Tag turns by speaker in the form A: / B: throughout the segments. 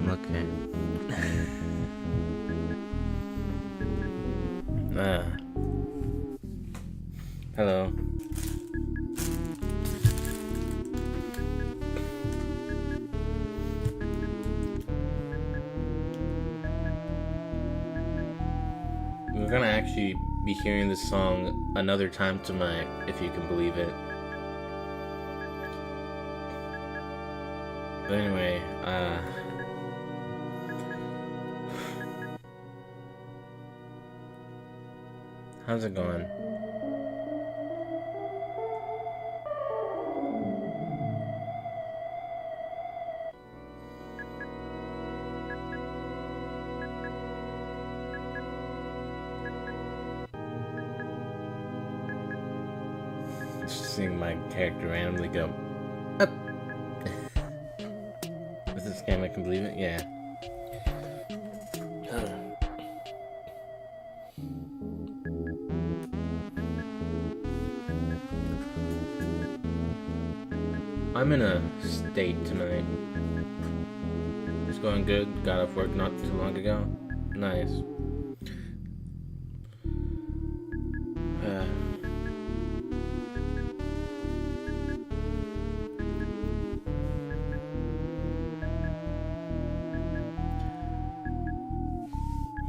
A: Okay. Hello. We're gonna actually be hearing this song another time tonight, if you can believe it. But anyway, how's it going? seeing my character randomly go up. Is this game I can believe it? Yeah. I'm in a state tonight. It's going good. Got off work not too long ago. Nice.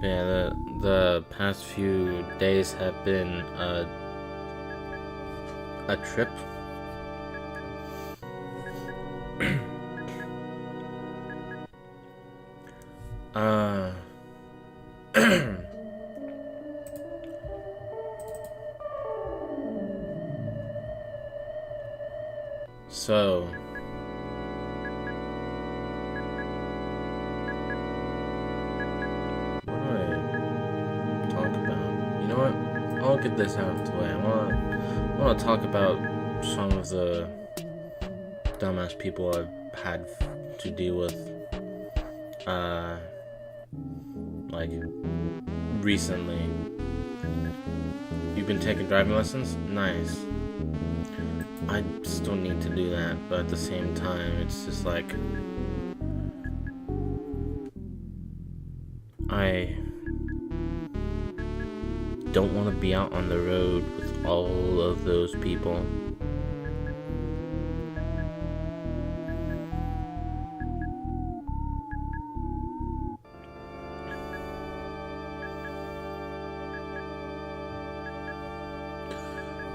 A: Yeah, the past few days have been a trip. So, what do I talk about? You know what? I'll get this out of the way. I want to talk about some of the dumbass people I've had to deal with, like, recently. You've been taking driving lessons? Nice. I still need to do that, but at the same time, it's just like, I don't want to be out on the road with all of those people.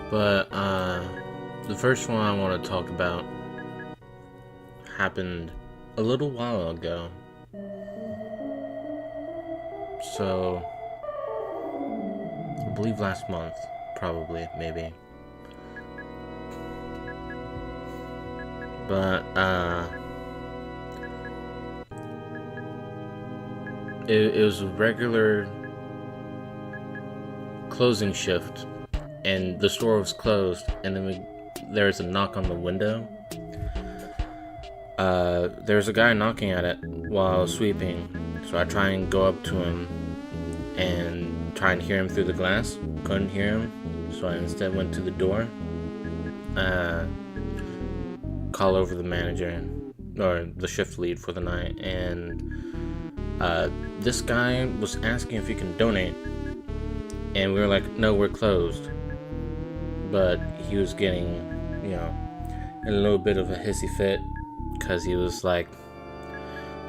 A: But, the first one I want to talk about happened a little while ago. So, I believe last month, probably, maybe. But, it was a regular closing shift, and the store was closed, and then there was a knock on the window. There was a guy knocking at it while I was sweeping, so I try and go up to him and try and hear him through the glass. Couldn't hear him, so I instead went to the door, call over the manager, or the shift lead for the night, and this guy was asking if he can donate, and we were like, no, we're closed. But he was getting, in a little bit of a hissy fit, because he was like,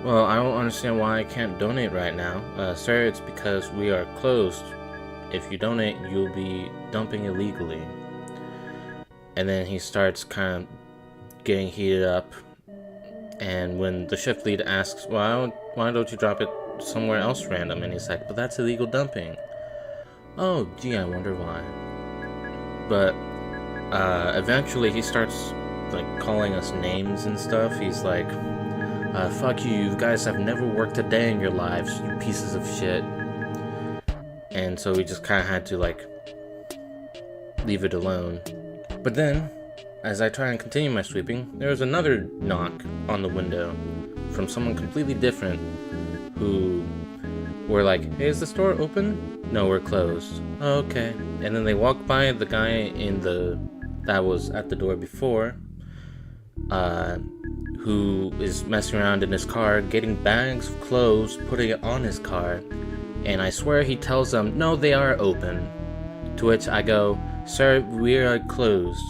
A: well, I don't understand why I can't donate right now. Sir, it's because we are closed. If you donate, you'll be dumping illegally. And then he starts kind of getting heated up, and when the shift lead asks, well, why don't you drop it somewhere else random? And he's like, but that's illegal dumping. Oh, gee, I wonder why. But eventually he starts like calling us names and stuff. He's like, fuck you, you guys have never worked a day in your lives, you pieces of shit. And so we just kind of had to like leave it alone. But then, as I try and continue my sweeping, there was another knock on the window from someone completely different, who were like, hey, is the store open? No, we're closed. Oh, okay. And then they walked by the guy that was at the door before, who is messing around in his car, getting bags of clothes, putting it on his car, and I swear he tells them, no, they are open. To which I go, sir, we are closed.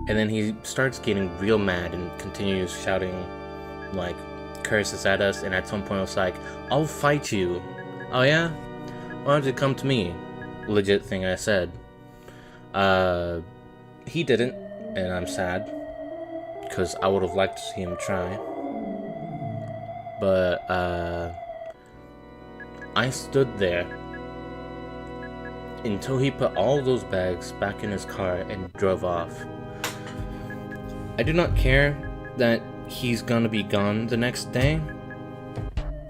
A: And then he starts getting real mad and continues shouting, like, curses at us, and at some point I was like, I'll fight you. Oh yeah? Why don't you come to me? Legit thing I said. He didn't, and I'm sad, because I would have liked to see him try. But I stood there until he put all those bags back in his car and drove off. I do not care that he's gonna be gone the next day,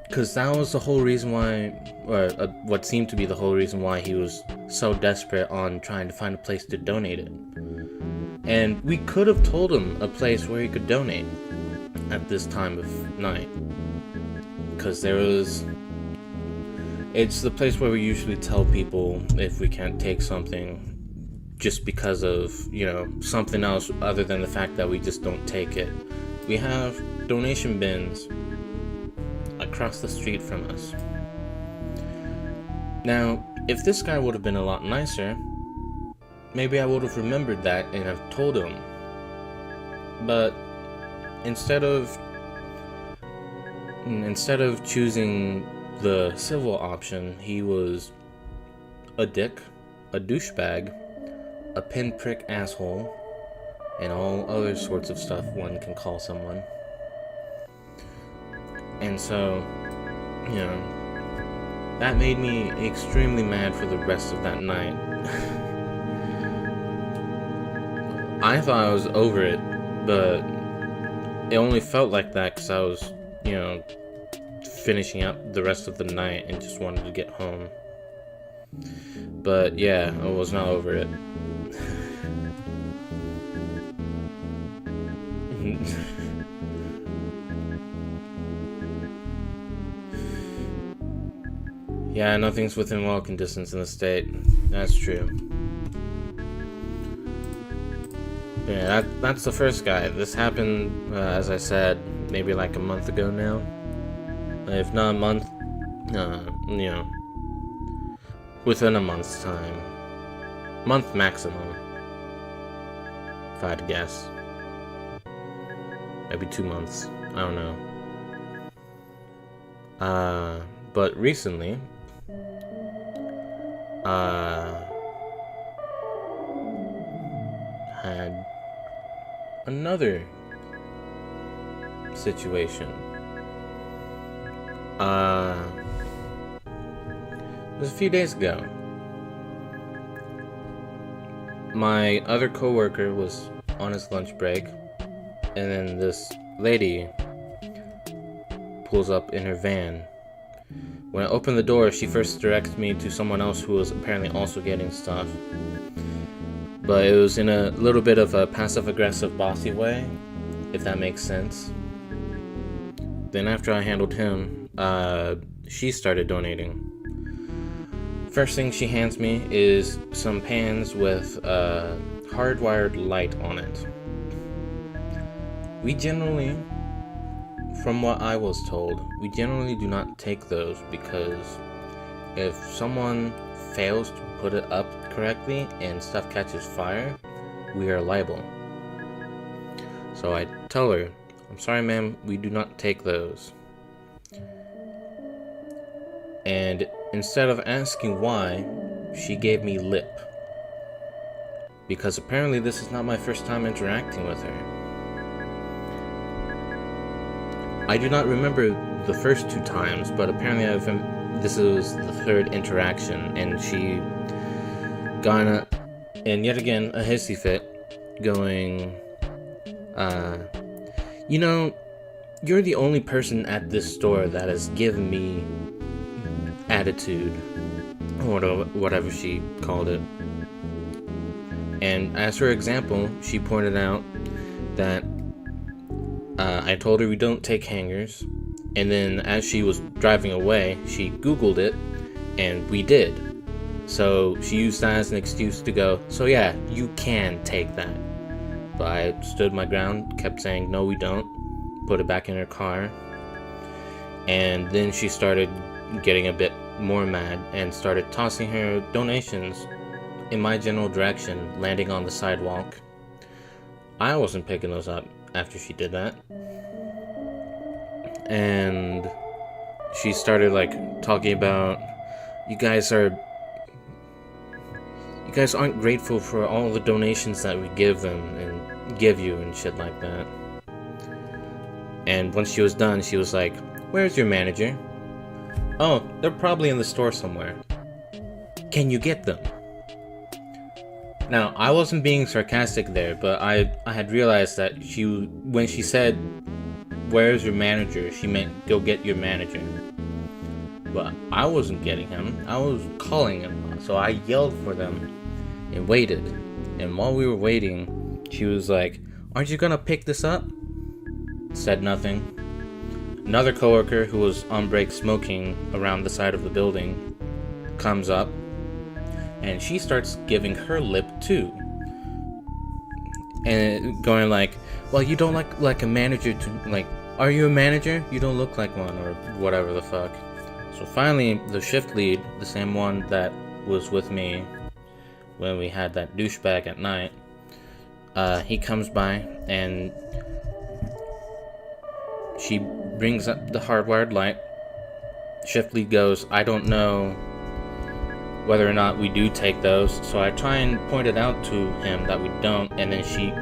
A: because that was the whole reason why, or what seemed to be the whole reason why he was so desperate on trying to find a place to donate it. And we could have told him a place where he could donate at this time of night. Because it's the place where we usually tell people if we can't take something just because of, something else other than the fact that we just don't take it. We have donation bins across the street from us. Now, if this guy would have been a lot nicer, maybe I would have remembered that and have told him. But instead of choosing the civil option, he was a dick, a douchebag, a pinprick asshole, and all other sorts of stuff one can call someone. And so, that made me extremely mad for the rest of that night. I thought I was over it, but it only felt like that because I was, finishing up the rest of the night and just wanted to get home. But yeah, I was not over it. Yeah, nothing's within walking distance in the state. That's true. Yeah, that's the first guy. This happened, as I said, maybe like a month ago now. If not a month, within a month's time. Month maximum, if I had to guess. Maybe 2 months. I don't know. But recently, had another situation. It was a few days ago. My other coworker was on his lunch break, and then this lady pulls up in her van. When I open the door, she first directs me to someone else who was apparently also getting stuff. But it was in a little bit of a passive-aggressive, bossy way, if that makes sense. Then after I handled him, she started donating. First thing she hands me is some pans with a hardwired light on it. We generally, from what I was told, we generally do not take those because if someone fails to put it up correctly and stuff catches fire, we are liable. So I tell her, I'm sorry ma'am, we do not take those. And instead of asking why, she gave me lip. Because apparently this is not my first time interacting with her. I do not remember the first 2 times, but apparently this was the 3rd interaction, and she got and yet again a hissy fit, going, you're the only person at this store that has given me attitude, or whatever she called it. And as her example, she pointed out that I told her we don't take hangers, and then as she was driving away, she Googled it, and we did. So she used that as an excuse to go, so yeah, you can take that. But I stood my ground, kept saying, no we don't, put it back in her car, and then she started getting a bit more mad and started tossing her donations in my general direction, landing on the sidewalk. I wasn't picking those up after she did that. And she started talking about, you guys aren't grateful for all the donations that we give them and give you and shit like that. And once she was done, she was like, where's your manager? Oh, they're probably in the store somewhere. Can you get them? Now, I wasn't being sarcastic there, but I had realized that when she said, where's your manager, she meant go get your manager. But I wasn't getting him, I was calling him, so I yelled for them and waited. And while we were waiting, She was like, "Aren't you gonna pick this up?" Said nothing. Another coworker who was on break smoking around the side of the building comes up, and she starts giving her lip too. And going like, "Well, you don't look like a manager to, like, are you a manager? You don't look like one," or whatever the fuck. So finally, the shift lead, the same one that was with me when we had that douchebag at night, he comes by and she brings up the hardwired light. Shift lead goes, "I don't know whether or not we do take those." So I try and point it out to him that we don't, and then she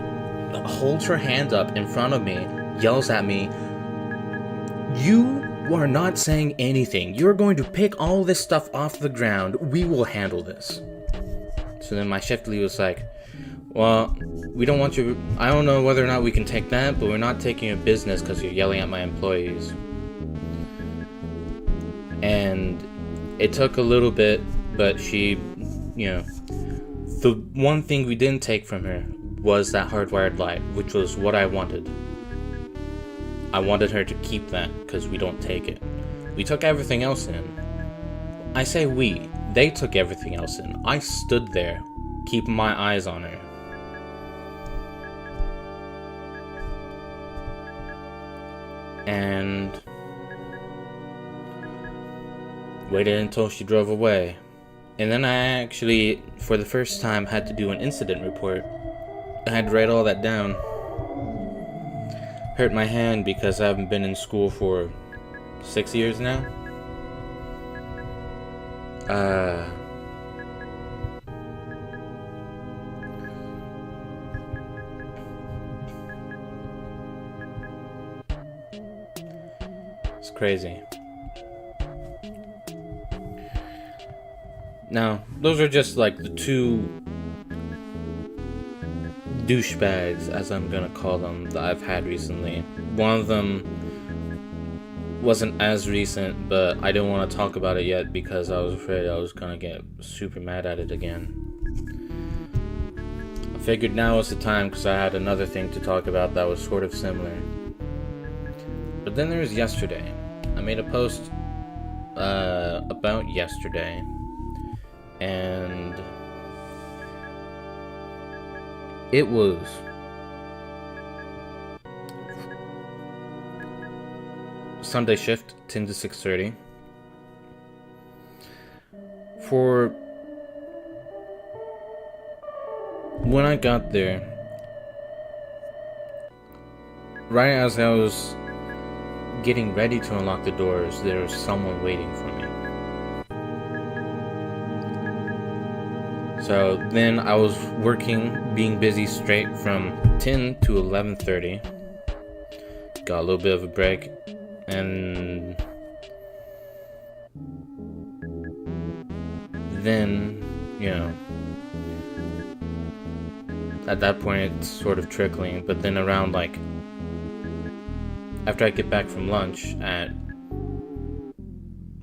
A: holds her hand up in front of me, yells at me, "You are not saying anything. You're going to pick all this stuff off the ground. We will handle this." So then my shift lead was like, "Well, we don't want you. I don't know whether or not we can take that, but we're not taking your business because you're yelling at my employees." And it took a little bit, but she, the one thing we didn't take from her was that hardwired light, which was what I wanted. I wanted her to keep that because we don't take it. We took everything else in. I say we. They took everything else in. I stood there, keeping my eyes on her. And waited until she drove away. And then I actually, for the first time, had to do an incident report. I had to write all that down. Hurt my hand because I haven't been in school for 6 years now. It's crazy. Now, those are just like the two douchebags, as I'm gonna call them, that I've had recently. One of them wasn't as recent, but I didn't want to talk about it yet because I was afraid I was gonna get super mad at it again. I figured now was the time because I had another thing to talk about that was sort of similar. But then there was yesterday. I made a post about yesterday, and it was Sunday shift, 10 to 6:30. For when I got there, right as I was getting ready to unlock the doors, there was someone waiting for me. So then I was working, being busy straight from 10 to 11:30. Got a little bit of a break, and then, at that point it's sort of trickling, but then around like after I get back from lunch at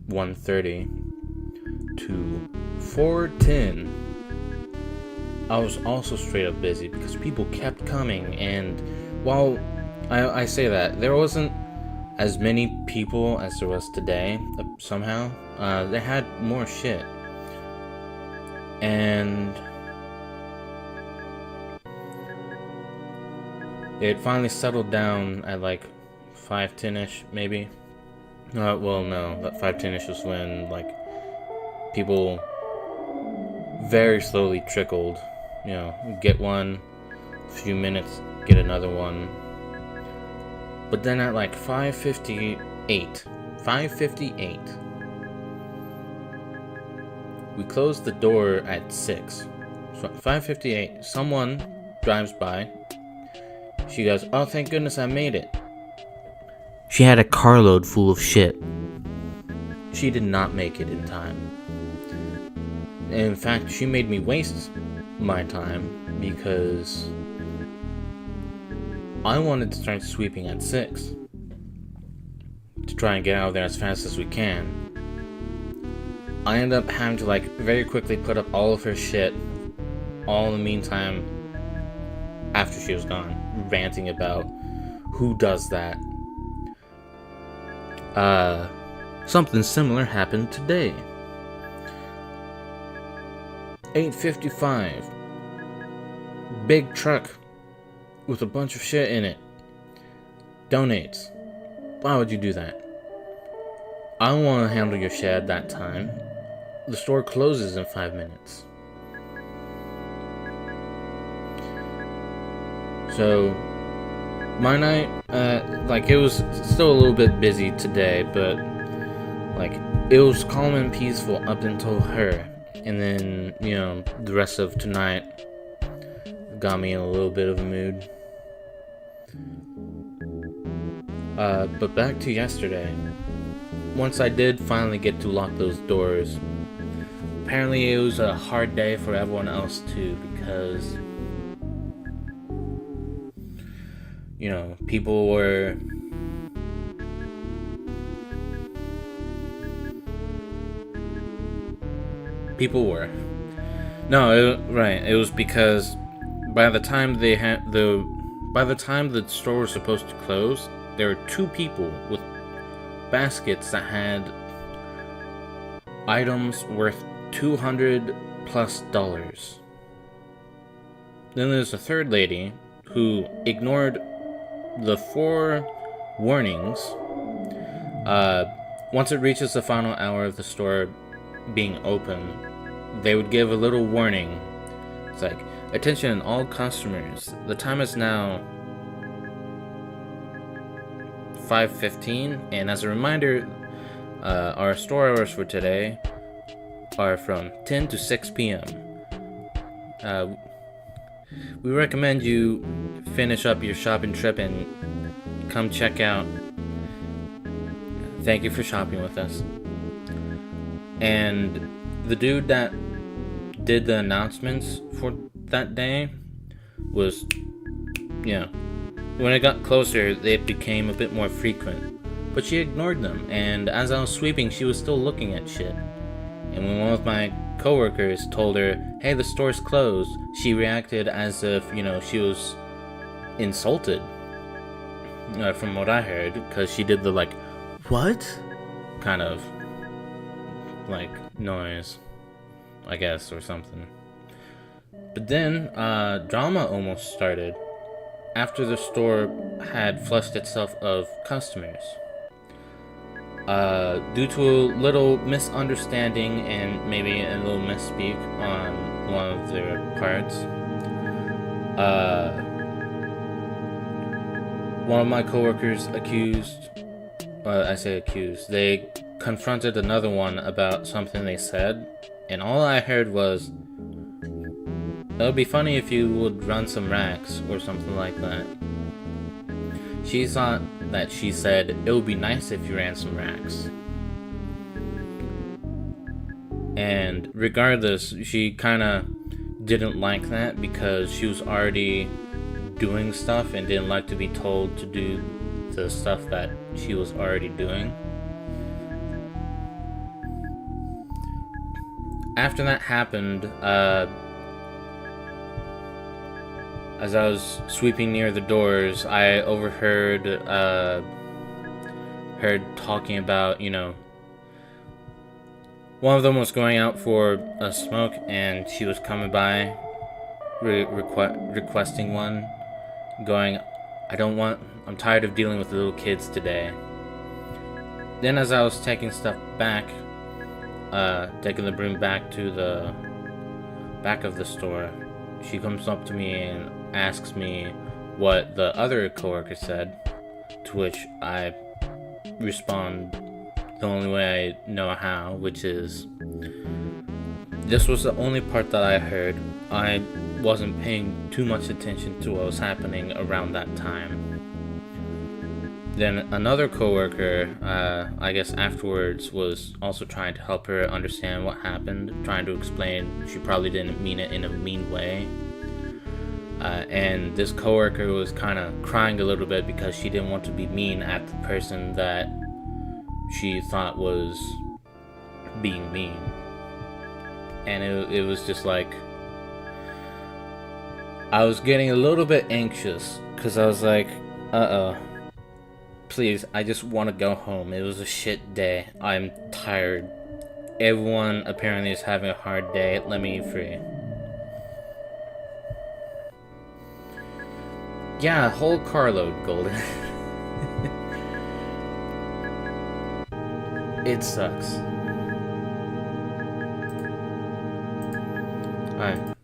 A: 1:30 to 4:10, I was also straight up busy because people kept coming, and while I say that, there wasn't as many people as there was today, somehow. They had more shit. And it finally settled down at like 5:10ish, maybe. Well, no, that 5:10ish was when like people very slowly trickled. Get one, a few minutes, get another one. But then at like 5:58, we closed the door at 6. So at 5:58, someone drives by. She goes, "Oh, thank goodness I made it." She had a carload full of shit. She did not make it in time. In fact, she made me waste my time because I wanted to start sweeping at 6 to try and get out of there as fast as we can. I ended up having to very quickly put up all of her shit all in the meantime after she was gone, ranting about who does that. Something similar happened today. 8:55. Big truck with a bunch of shit in it. Donates. Why would you do that? I don't want to handle your shit at that time. The store closes in 5 minutes. So, my night, it was still a little bit busy today, but, it was calm and peaceful up until her. And then, the rest of tonight got me in a little bit of a mood. But back to yesterday. Once I did finally get to lock those doors, apparently it was a hard day for everyone else too, because people were it was because by the time the store was supposed to close, there were 2 people with baskets that had items worth $200+. Then there's a third lady who ignored the 4 warnings. Once it reaches the final hour of the store being open, they would give a little warning. It's like, attention all customers, the time is now 5:15, and as a reminder, our store hours for today are from 10 to 6 p.m. We recommend you finish up your shopping trip and come check out. Thank you for shopping with us. And the dude that did the announcements for that day was, when it got closer, they became a bit more frequent. But she ignored them, and as I was sweeping, she was still looking at shit. And when one of my coworkers told her, hey, the store's closed, she reacted as if, she was insulted. From what I heard, because she did the, what? Kind of, noise, I guess, or something. But then, drama almost started after the store had flushed itself of customers. Due to a little misunderstanding and maybe a little misspeak on one of their parts, one of my coworkers they confronted another one about something they said, and all I heard was, it would be funny if you would run some racks or something like that. She thought that she said, it would be nice if you ran some racks. And regardless, she kind of didn't like that because she was already doing stuff and didn't like to be told to do the stuff that she was already doing. After that happened, as I was sweeping near the doors, I overheard her talking about, one of them was going out for a smoke, and she was coming by, requesting one, going, I'm tired of dealing with little kids today. Then as I was taking stuff back, taking the broom back to the back of the store, she comes up to me and asks me what the other coworker said, to which I respond the only way I know how, which is, this was the only part that I heard. I wasn't paying too much attention to what was happening around that time. Then another coworker, I guess afterwards, was also trying to help her understand what happened, trying to explain she probably didn't mean it in a mean way. And this coworker was kind of crying a little bit because she didn't want to be mean at the person that she thought was being mean. And it was just like, I was getting a little bit anxious because I was like, uh-oh. Please, I just want to go home. It was a shit day. I'm tired. Everyone apparently is having a hard day. Let me eat free. Yeah, whole carload, Golden. It sucks. Alright.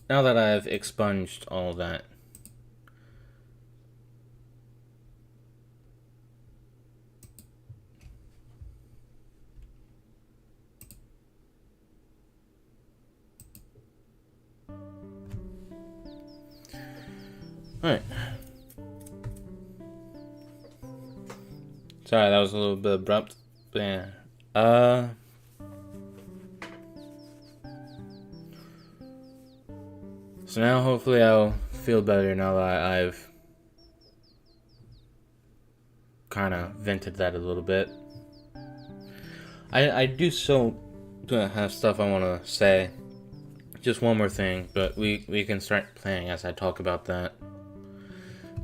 A: Now that I've expunged all of that. Alright. Sorry, that was a little bit abrupt. But yeah. So now hopefully I'll feel better now that I've kind of vented that a little bit. I do still have stuff I want to say. Just one more thing, but we can start playing as I talk about that.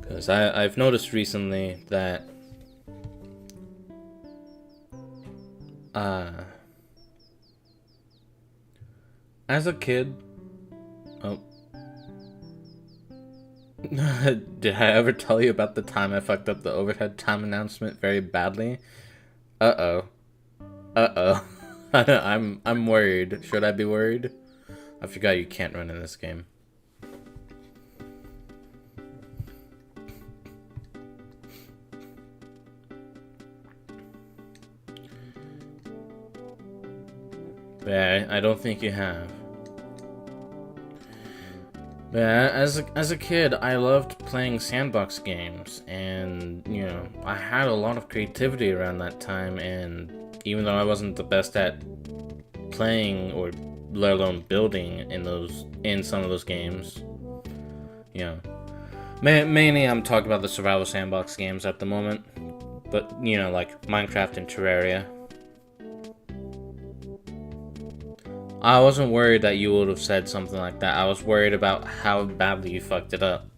A: Because I've noticed recently that as a kid, did I ever tell you about the time I fucked up the overhead time announcement very badly? Uh-oh. I'm worried. Should I be worried? I forgot you can't run in this game. Yeah, I don't think you have. Yeah, as a kid, I loved playing sandbox games, and, you know, I had a lot of creativity around that time, and even though I wasn't the best at playing, or let alone building in some of those games, you know, mainly I'm talking about the survival sandbox games at the moment, but, you know, like Minecraft and Terraria. I wasn't worried that you would have said something like that. I was worried about how badly you fucked it up.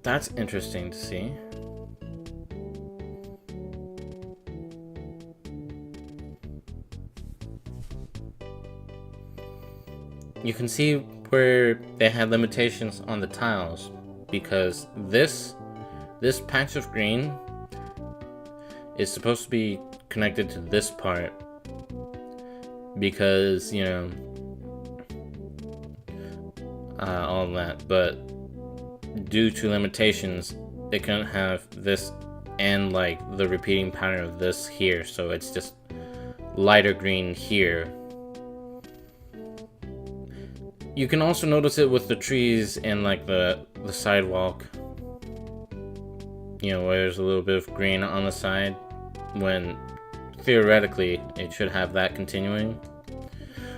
A: That's interesting to see. You can see where they had limitations on the tiles, because this patch of green is supposed to be connected to this part, because, you know, all of that, but due to limitations, they couldn't have this and, like, the repeating pattern of this here, so it's just lighter green here. You can also notice it with the trees and, like, the sidewalk. You know, where there's a little bit of green on the side, when theoretically it should have that continuing.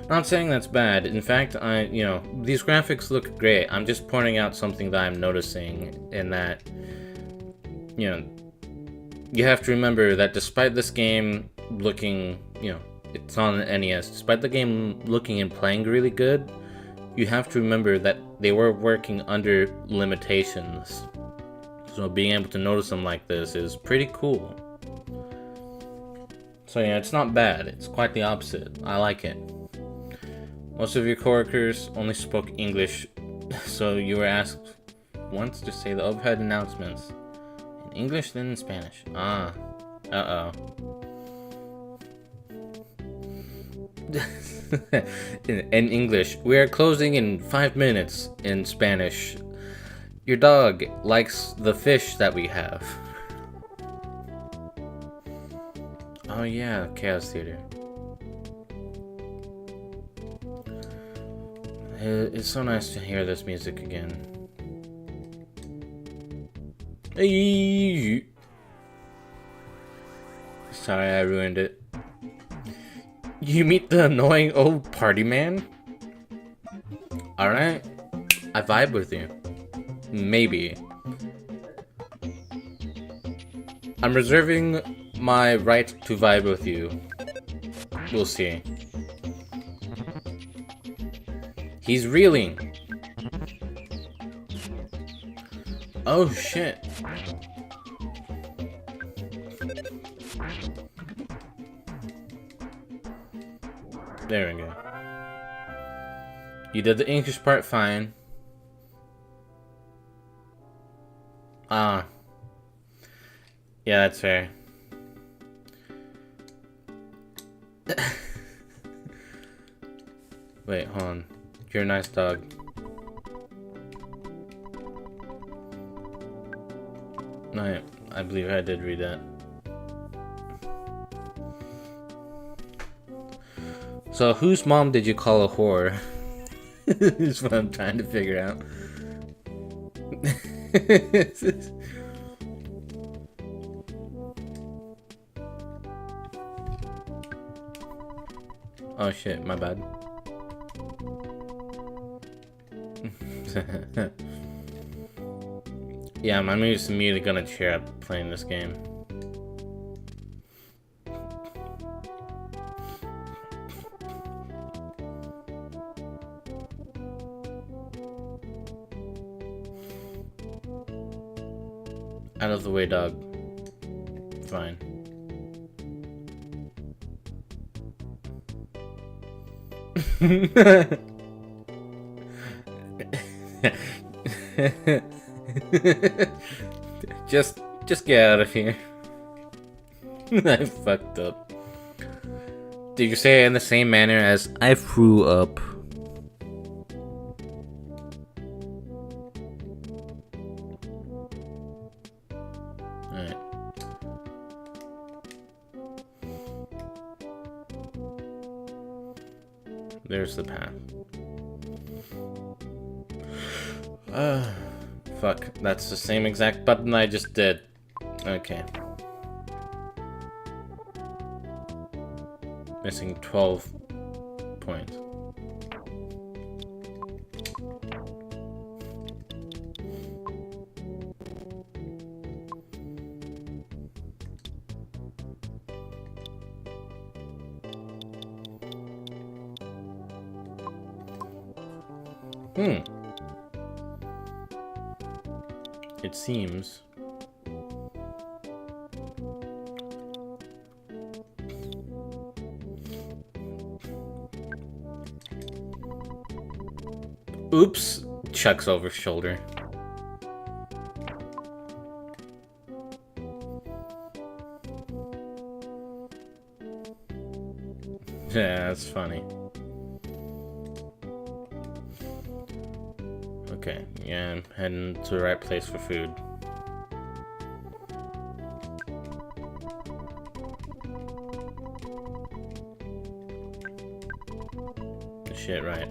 A: Not saying that's bad. In fact, you know, these graphics look great. I'm just pointing out something that I'm noticing, in that, you know, you have to remember that despite this game looking, you know, it's on the NES, despite the game looking and playing really good, you have to remember that they were working under limitations. So being able to notice them like this is pretty cool. So yeah, it's not bad. It's quite the opposite. I like it. Most of your coworkers only spoke English, so you were asked once to say the overhead announcements in English, then in Spanish. Uh-oh. In English, we are closing in 5 minutes. In Spanish, your dog likes the fish that we have. Oh yeah, Chaos Theater. It's so nice to hear this music again. Hey! Sorry, I ruined it. You meet the annoying old party man? Alright, I vibe with you. Maybe. I'm reserving my right to vibe with you. We'll see. He's reeling. Oh shit. There we go. You did the English part fine. Ah. Yeah, that's fair. Wait, hold on. You're a nice dog. No, I believe I did read that. So, whose mom did you call a whore? Is what I'm trying to figure out. Oh shit, my bad. Yeah, my mood's immediately gonna cheer up playing this game. Out of the way, dog. Fine. just get out of here. I fucked up. Did you say it in the same manner as I threw up? Alright. There's the path. Fuck. That's the same exact button I just did. Okay. Missing 12 points. It seems. Oops! Chucks over his shoulder. Yeah, that's funny. Okay, yeah, I'm heading to the right place for food. Shit, right.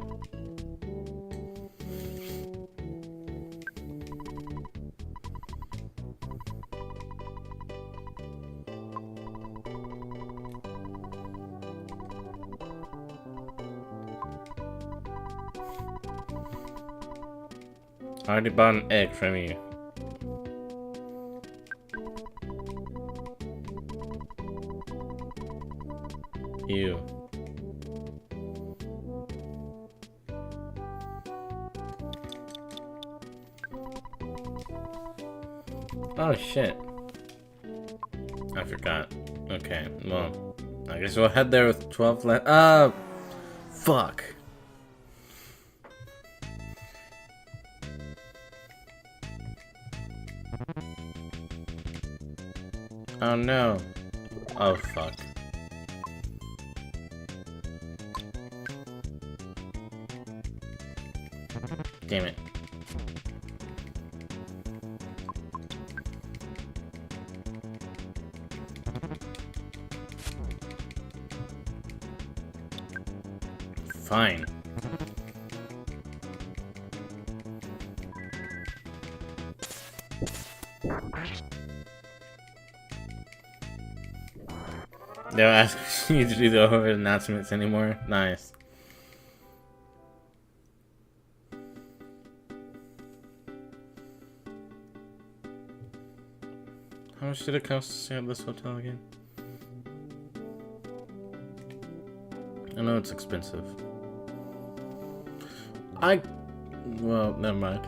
A: I already bought an egg from you. You. Oh shit. I forgot. Okay, well, I guess we'll head there with 12 left. Fuck. Oh no. Oh fuck. Damn it. Fine. They'll ask you to do the over announcements anymore. Nice. How much did it cost to stay at this hotel again? I know it's expensive. Well, never mind.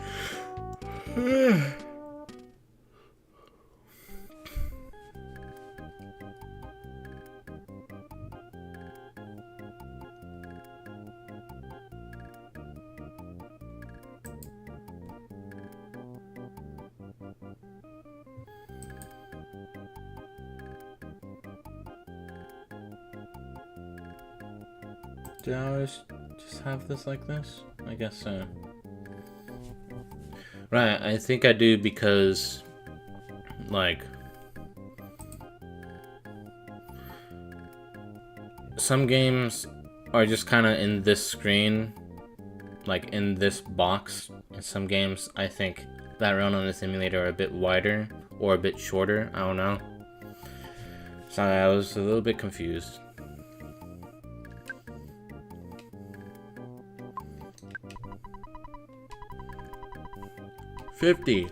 A: Do I always just have this like this? I guess so. Right, I think I do because, like, some games are just kind of in this screen, like in this box, and some games I think that run on this emulator are a bit wider or a bit shorter. I don't know. So I was a little bit confused. $50.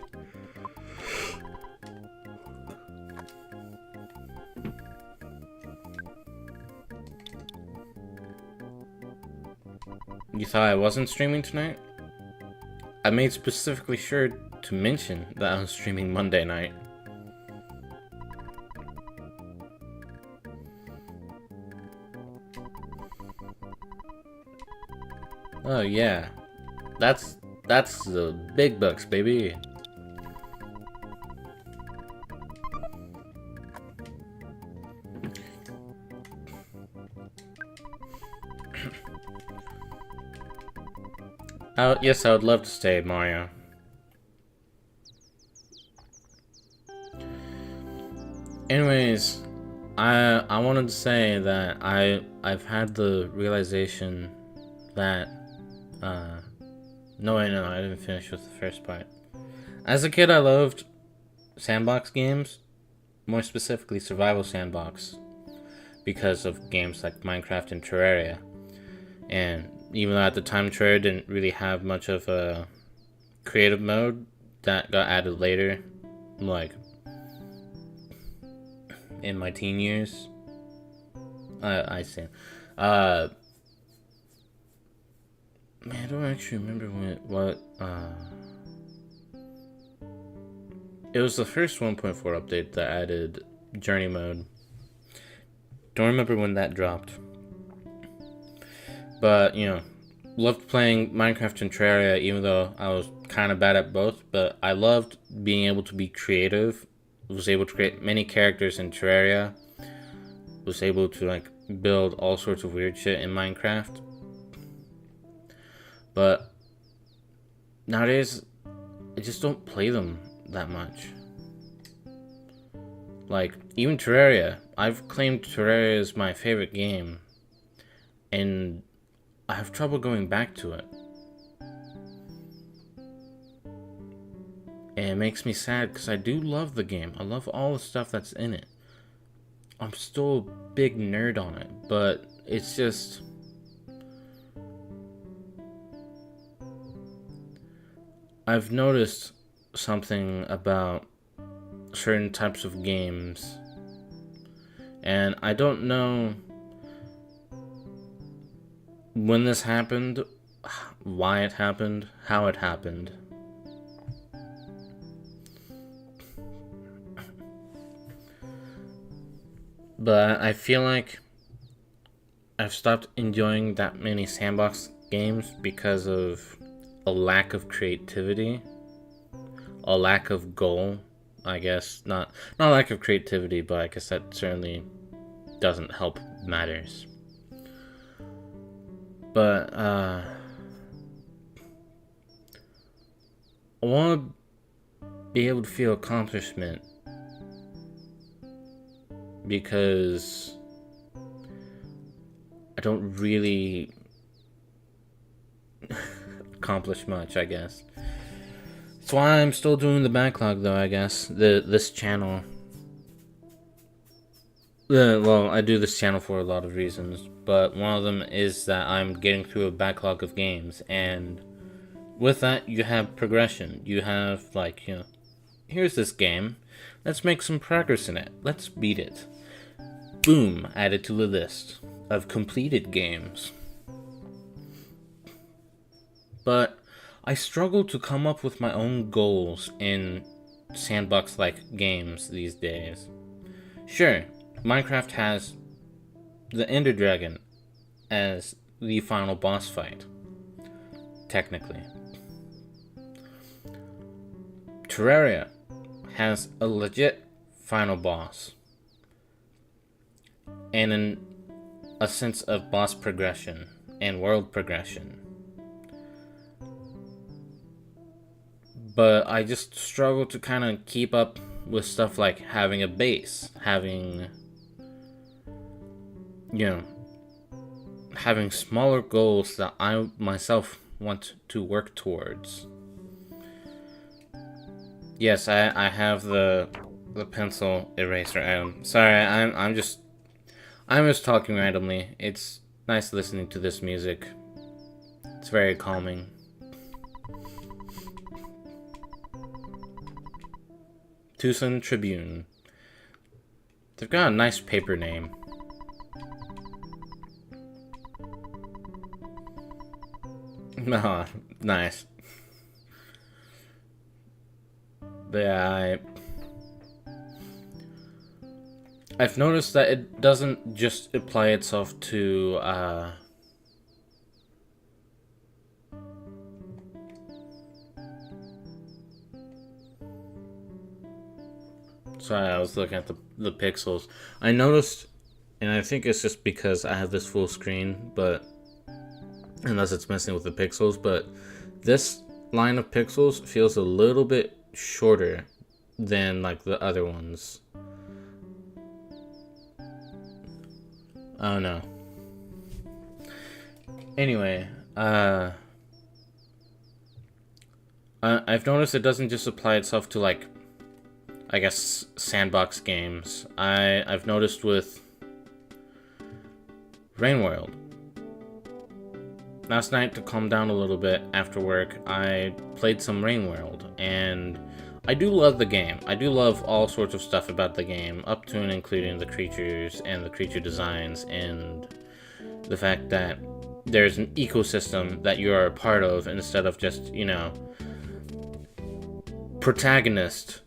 A: You thought I wasn't streaming tonight? I made specifically sure to mention that I was streaming Monday night. Oh yeah, that's the big bucks, baby. Yes, I would love to stay, Mario. Anyways, I wanted to say that I've had the realization that no, I didn't finish with the first part. As a kid, I loved sandbox games, more specifically survival sandbox, because of games like Minecraft and Terraria. And even though at the time Terraria didn't really have much of a creative mode, that got added later, like in my teen years. I see. Man, I don't actually remember what it was the first 1.4 update that added journey mode. Don't remember when that dropped. But, you know, loved playing Minecraft and Terraria, even though I was kind of bad at both. But I loved being able to be creative. Was able to create many characters in Terraria. Was able to, like, build all sorts of weird shit in Minecraft. But nowadays, I just don't play them that much. Like, even Terraria. I've claimed Terraria as my favorite game. And I have trouble going back to it. And it makes me sad because I do love the game. I love all the stuff that's in it. I'm still a big nerd on it. But it's just... I've noticed something about certain types of games, and I don't know when this happened, why it happened, how it happened. But I feel like I've stopped enjoying that many sandbox games because of a lack of creativity, a lack of goal, I guess. Not a lack of creativity, but I guess that certainly doesn't help matters. But I want to be able to feel accomplishment, because I don't really accomplish much, I guess. That's why I'm still doing the backlog, though, I guess. This channel. Well, I do this channel for a lot of reasons, but one of them is that I'm getting through a backlog of games, and with that, you have progression. You have, like, you know, here's this game. Let's make some progress in it. Let's beat it. Boom, added to the list of completed games. But I struggle to come up with my own goals in sandbox-like games these days. Sure, Minecraft has the Ender Dragon as the final boss fight, technically. Terraria has a legit final boss and a sense of boss progression and world progression. But I just struggle to kind of keep up with stuff like having a base, having smaller goals that I myself want to work towards. Yes, I have the pencil eraser. I'm sorry, I'm just talking randomly. It's nice listening to this music. It's very calming. Tucson Tribune. They've got a nice paper name. Oh, nice. But yeah, I've noticed that it doesn't just apply itself to sorry, I was looking at the pixels. I noticed, and I think it's just because I have this full screen, but unless it's messing with the pixels, but this line of pixels feels a little bit shorter than like the other ones. Oh no. Anyway, I've noticed it doesn't just apply itself to like, I guess, sandbox games. I've noticed with Rain World. Last night, to calm down a little bit after work, I played some Rain World, and I do love the game. I do love all sorts of stuff about the game, up to and including the creatures and the creature designs, and the fact that there's an ecosystem that you are a part of instead of just, protagonist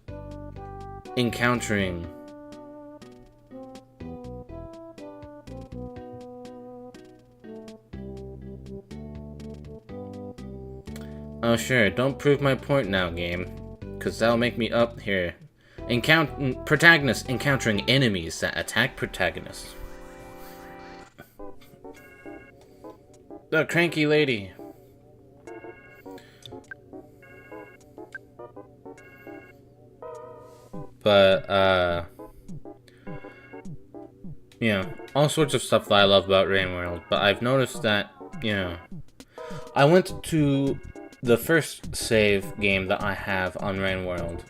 A: encountering oh sure, don't prove my point now, game, because that'll make me up here. Protagonists encountering enemies that attack protagonists. The cranky lady. But, all sorts of stuff that I love about Rain World. But I've noticed that, I went to the first save game that I have on Rain World.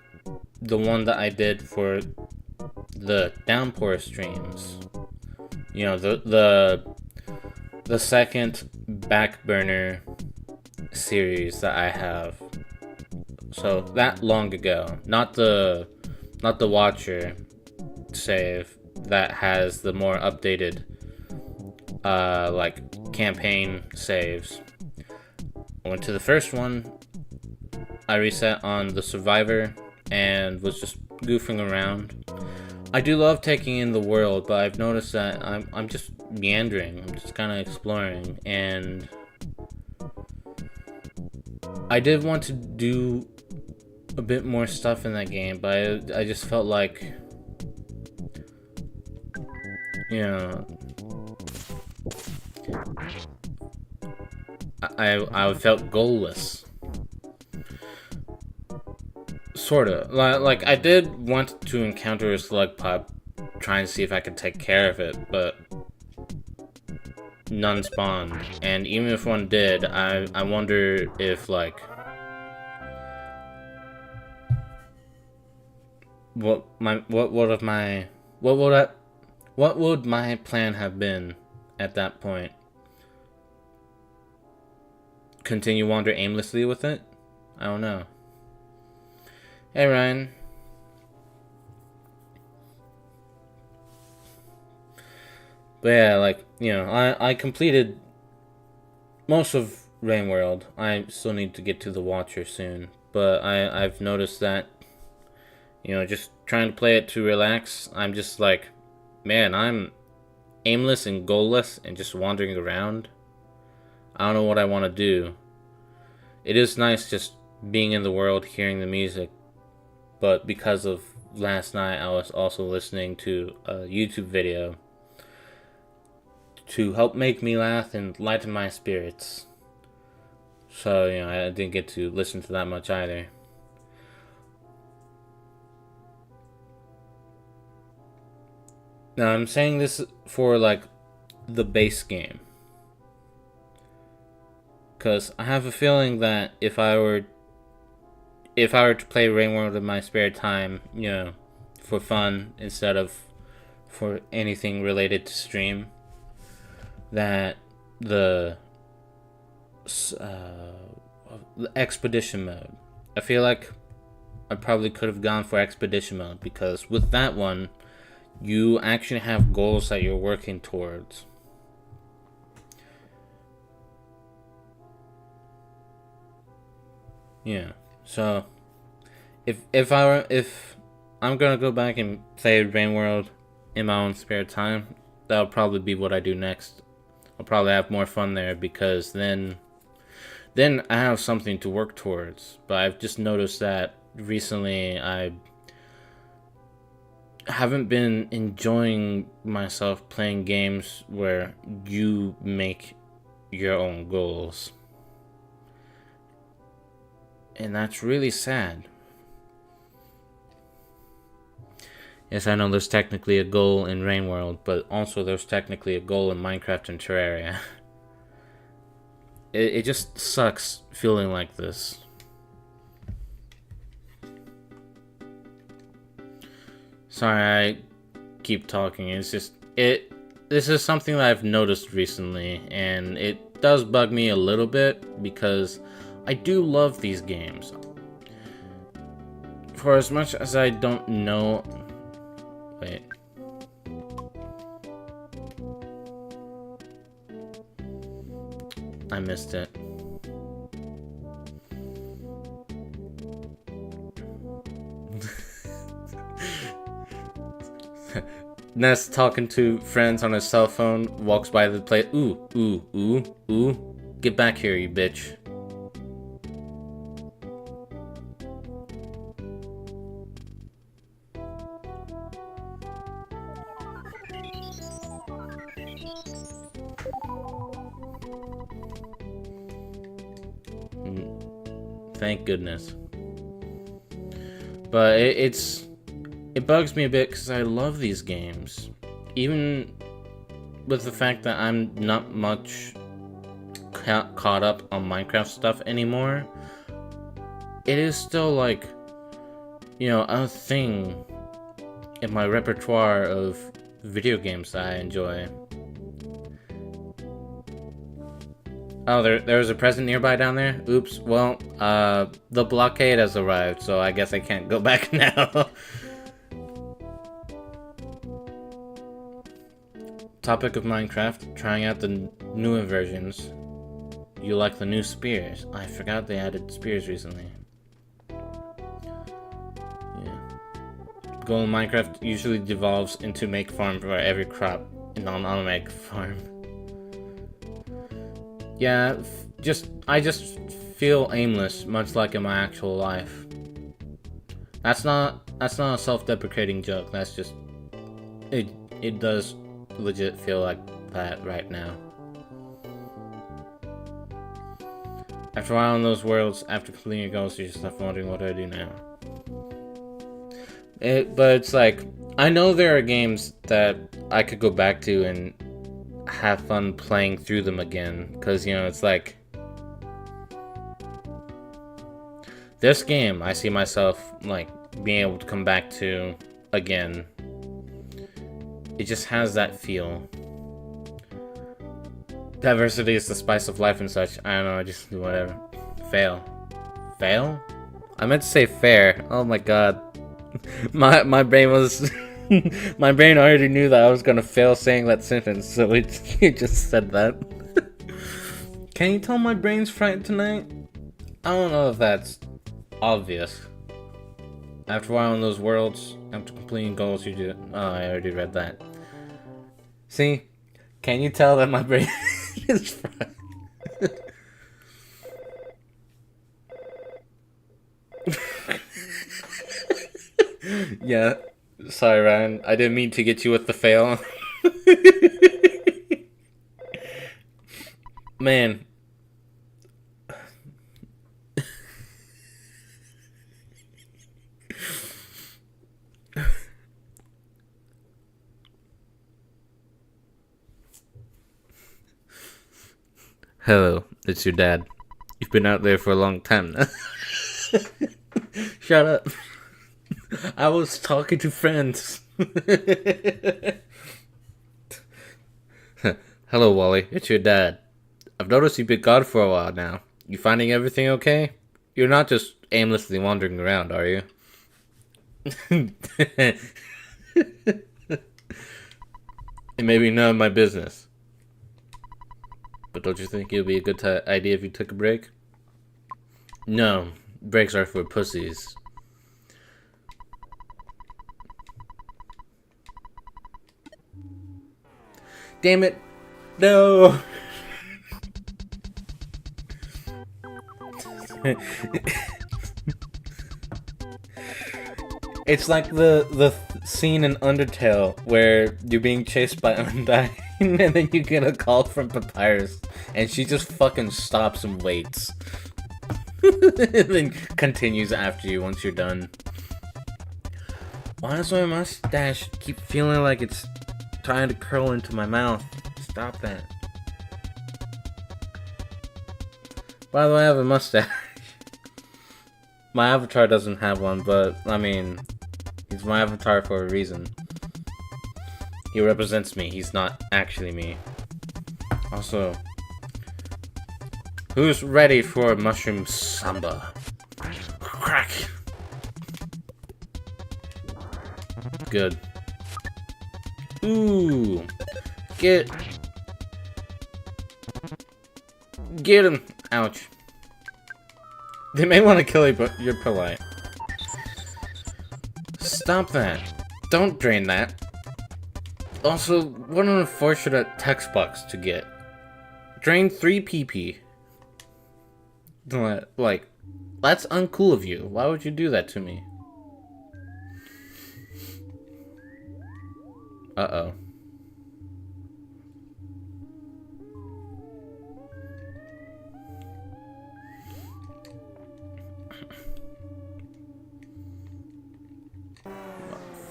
A: The one that I did for the Downpour streams. The second back burner series that I have. So, that long ago. Not the Watcher save that has the more updated campaign saves. I went to the first one, I reset on the Survivor and was just goofing around. I do love taking in the world, but I've noticed that I'm just meandering, I'm just kind of exploring, and I did want to do a bit more stuff in that game, but I just felt like, I felt goalless. Sorta. Like, I did want to encounter a slug pup, try and see if I could take care of it, but none spawned. And even if one did, I wonder if, like, what would my plan have been at that point? Continue wander aimlessly with it? I don't know. Hey Ryan. But yeah, like, you know, I completed most of Rain World. I still need to get to the Watcher soon. But I've noticed that, you know, just trying to play it to relax, I'm just like, man, I'm aimless and goalless and just wandering around. I don't know what I want to do. It is nice just being in the world, hearing the music, but because of last night, I was also listening to a YouTube video to help make me laugh and lighten my spirits. So, you know, I didn't get to listen to that much either. Now, I'm saying this for, like, the base game. Because I have a feeling that if I were to play Rain World in my spare time, you know, for fun instead of for anything related to stream, that the expedition mode, I feel like I probably could have gone for expedition mode, because with that one, you actually have goals that you're working towards. Yeah. So if I'm gonna go back and play Rain World in my own spare time, that'll probably be what I do next. I'll probably have more fun there, because then I have something to work towards. But I've just noticed that recently I haven't been enjoying myself playing games where you make your own goals. And that's really sad. Yes, I know there's technically a goal in Rain World, but also there's technically a goal in Minecraft and Terraria. It just sucks feeling like this. Sorry, I keep talking. It's just, this is something that I've noticed recently, and it does bug me a little bit, because I do love these games. For as much as I don't know... Wait. I missed it. Ness talking to friends on his cell phone, walks by the place. Ooh, ooh, ooh, ooh. Get back here, you bitch. Thank goodness. But it bugs me a bit, because I love these games. Even with the fact that I'm not much caught up on Minecraft stuff anymore, it is still like, you know, a thing in my repertoire of video games that I enjoy. Oh, there's a present nearby down there? Oops. Well, the blockade has arrived, so I guess I can't go back now. Topic of Minecraft, trying out the newer versions. You like the new spears? I forgot they added spears recently. Yeah. Goal in Minecraft usually devolves into make farm for every crop in non-automatic farm. Yeah, I just feel aimless, much like in my actual life. That's not a self-deprecating joke. That's just it does legit feel like that right now. After a while in those worlds, after completing your goals, you just start wondering, what do I do now? But it's like, I know there are games that I could go back to and have fun playing through them again, because, you know, it's like, this game I see myself like being able to come back to again. It just has that feel. Diversity is the spice of life and such. I don't know, I just do whatever. Fail? I meant to say fair. Oh my god. My brain was My brain already knew that I was gonna fail saying that sentence, so it just said that. Can you tell my brain's fried tonight? I don't know if that's obvious. After a while in those worlds, after completing goals, you do. Oh, I already read that. See? Can you tell that my brain is fried? Yeah. Sorry, Ryan. I didn't mean to get you with the fail. Man. Hello, it's your dad. You've been out there for a long time now. Shut up. I was talking to friends. Hello, Wally. It's your dad. I've noticed you've been gone for a while now. You finding everything okay? You're not just aimlessly wandering around, are you? It may be none of my business. But don't you think it would be a good idea if you took a break? No, breaks are for pussies. Damn it! No! It's like the scene in Undertale where you're being chased by Undyne and then you get a call from Papyrus and she just fucking stops and waits. And then continues after you once you're done. Why does my mustache keep feeling like it's trying to curl into my mouth? Stop that. By the way, I have a mustache. My avatar doesn't have one, but, I mean, he's my avatar for a reason. He represents me, he's not actually me. Also, who's ready for mushroom samba? Crack! Good. Ooh! Get him! Ouch. They may want to kill you, but you're polite. Stop that. Don't drain that. Also, what an unfortunate text box to get. Drain 3 PP. Like, that's uncool of you. Why would you do that to me? Uh-oh.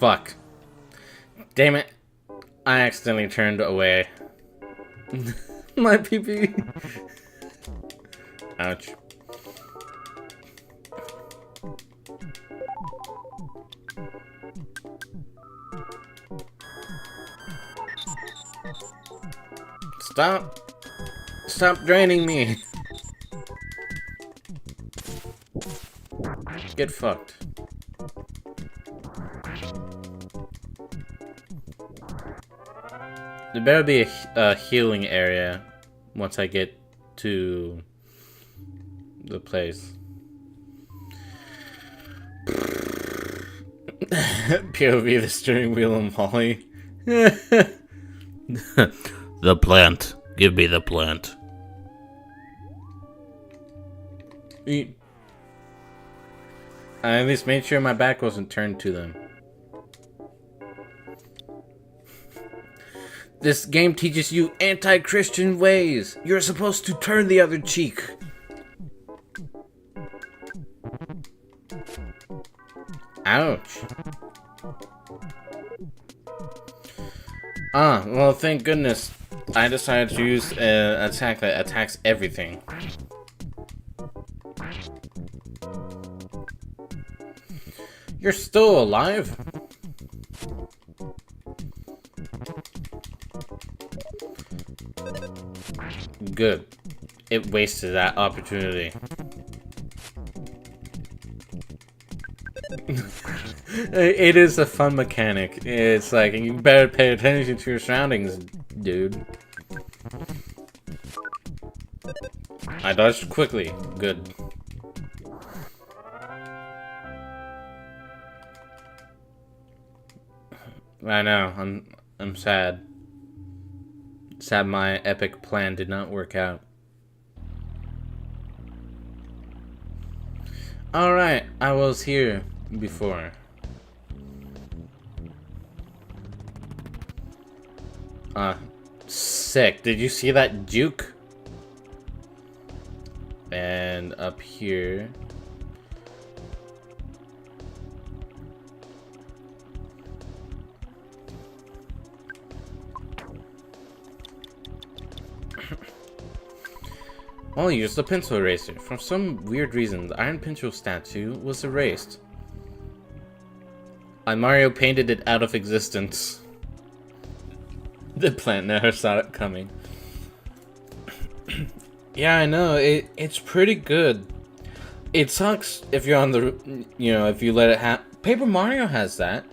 A: Fuck. Damn it. I accidentally turned away. My PP. Ouch. Stop. Stop draining me. Get fucked. There better be a healing area once I get to the place. POV the steering wheel and Molly. The plant. Give me the plant. I at least made sure my back wasn't turned to them. This game teaches you anti-Christian ways. You're supposed to turn the other cheek. Ouch. Ah, well, thank goodness. I decided to use an attack that attacks everything. You're still alive? Good. It wasted that opportunity. It is a fun mechanic. It's like, you better pay attention to your surroundings, dude. I dodged quickly. Good. I know. I'm sad. Sad my epic plan did not work out. Alright, I was here before. Sick. Did you see that juke? And up here. I'll use the pencil eraser. For some weird reason, the iron pencil statue was erased. And Mario painted it out of existence. The plant never saw it coming. Yeah, I know. It's pretty good. It sucks if you're on the, if you let it Paper Mario has that.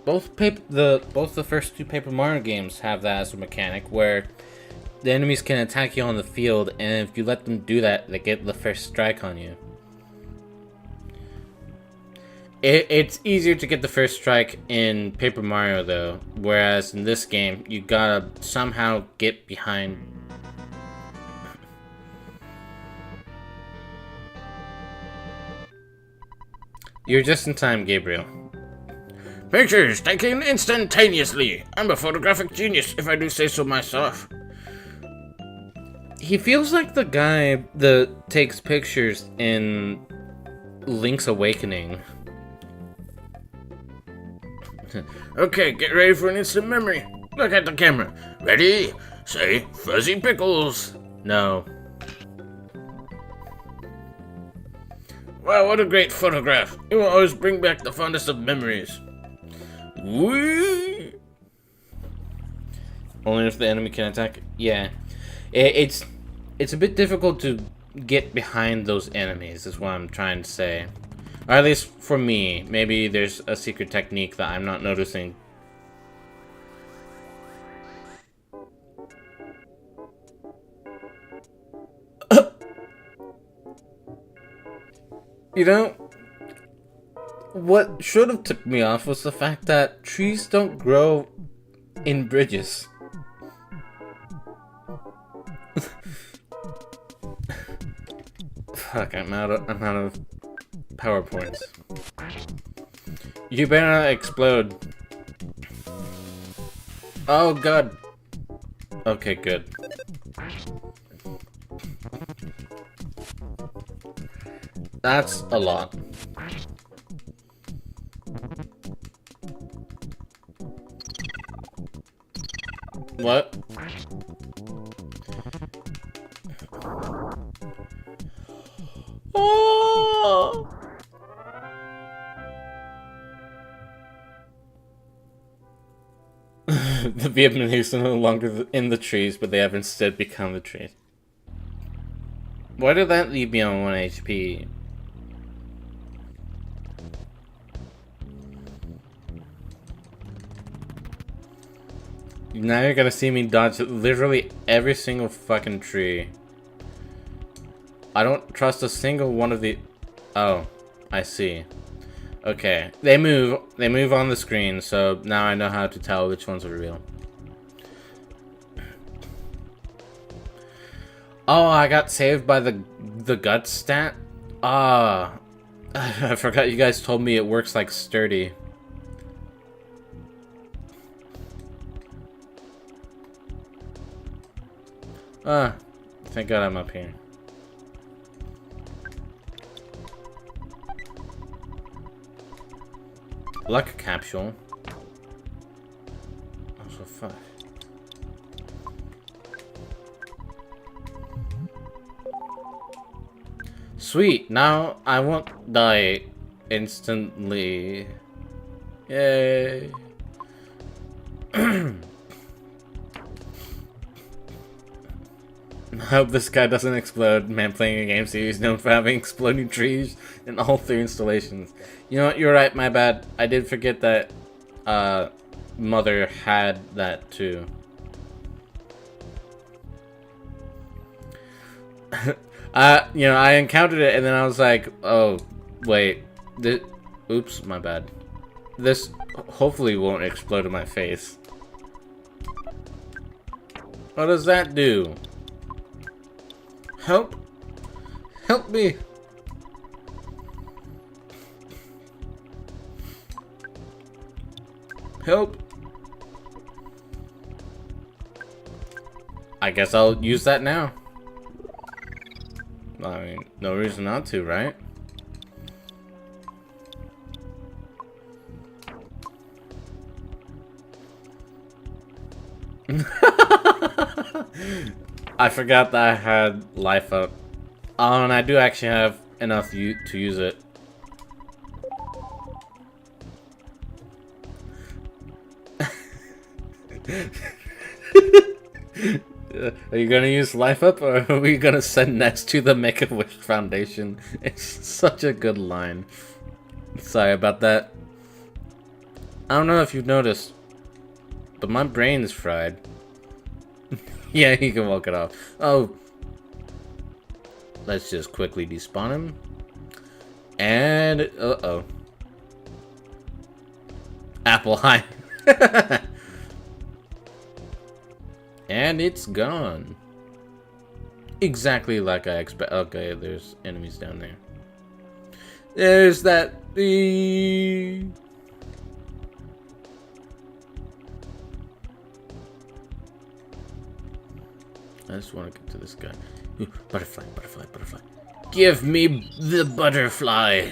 A: Both the first two Paper Mario games have that as a mechanic where the enemies can attack you on the field, and if you let them do that, they get the first strike on you. It's easier to get the first strike in Paper Mario, though, whereas in this game, you gotta somehow get behind. You're just in time, Gabriel.
B: Pictures taken instantaneously. I'm a photographic genius, if I do say so myself.
A: He feels like the guy that takes pictures in Link's Awakening.
B: Okay, get ready for an instant memory. Look at the camera. Ready? Say, Fuzzy Pickles.
A: No.
B: Wow, what a great photograph. It will always bring back the fondest of memories. Whee!
A: Only if the enemy can attack. Yeah. It's a bit difficult to get behind those enemies, is what I'm trying to say. Or at least for me. Maybe there's a secret technique that I'm not noticing. You know, what should have tipped me off was the fact that trees don't grow in bridges. Fuck, I'm out of PowerPoints. You better not explode. Oh god. Okay, good. That's a lot. What? Oh! The Vietnamese are no longer in the trees, but they have instead become the trees. Why did that leave me on 1 HP? Now you're gonna see me dodge literally every single fucking tree. I don't trust a single one of the... Oh, I see. Okay, they move on the screen, so now I know how to tell which ones are real. Oh, I got saved by the guts stat? Ah, I forgot you guys told me it works like sturdy. Ah, thank God I'm up here. Luck capsule. Oh, so fuck. Sweet, now I won't die instantly. Yay. Hope this guy doesn't explode. Man playing a game series known for having exploding trees in all 3 installations. You know what? You're right. My bad. I did forget that Mother had that too. You know, I encountered it and then I was like, oh, wait. Oops, my bad. This hopefully won't explode in my face. What does that do? Help! Help me! Help! I guess I'll use that now. I mean, no reason not to, right? I forgot that I had life up. Oh, and I do actually have enough to use it. Are you gonna use life up, or are we gonna send next to the Make-A-Wish Foundation? It's such a good line. Sorry about that. I don't know if you've noticed, but my brain's fried. Yeah, he can walk it off. Oh. Let's just quickly despawn him. And, uh-oh. Apple high. And it's gone. Exactly like I expect. Okay, there's enemies down there. There's that. I just want to get to this guy. Ooh, butterfly, butterfly, butterfly. Give me the butterfly.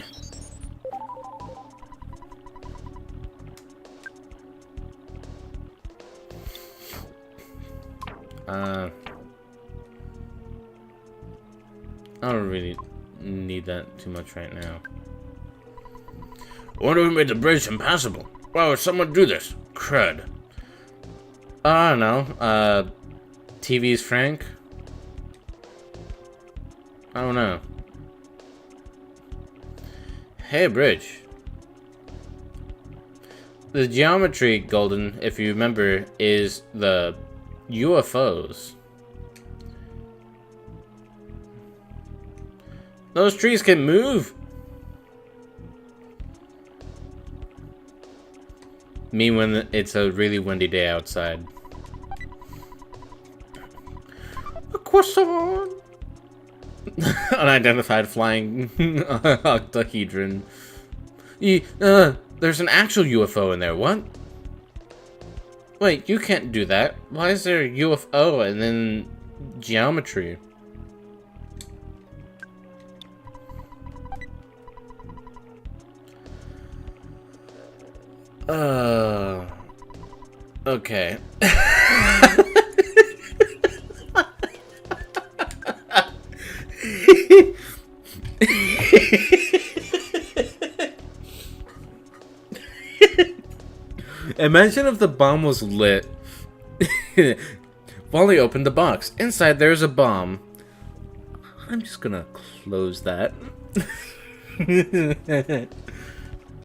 A: I don't really need that too much right now.
B: I wonder who made the bridge impassable. Why would someone do this? Crud.
A: I don't know. TV's Frank? I don't know. Hey, bridge. The geometry, Golden, if you remember, is the UFOs. Those trees can move. Me when it's a really windy day outside. A croissant. Unidentified flying octahedron. There's an actual UFO in there. What? Wait, you can't do that. Why is there a UFO and then geometry? Okay. Imagine if the bomb was lit. Wally opened the box. Inside there's a bomb. I'm just gonna close that.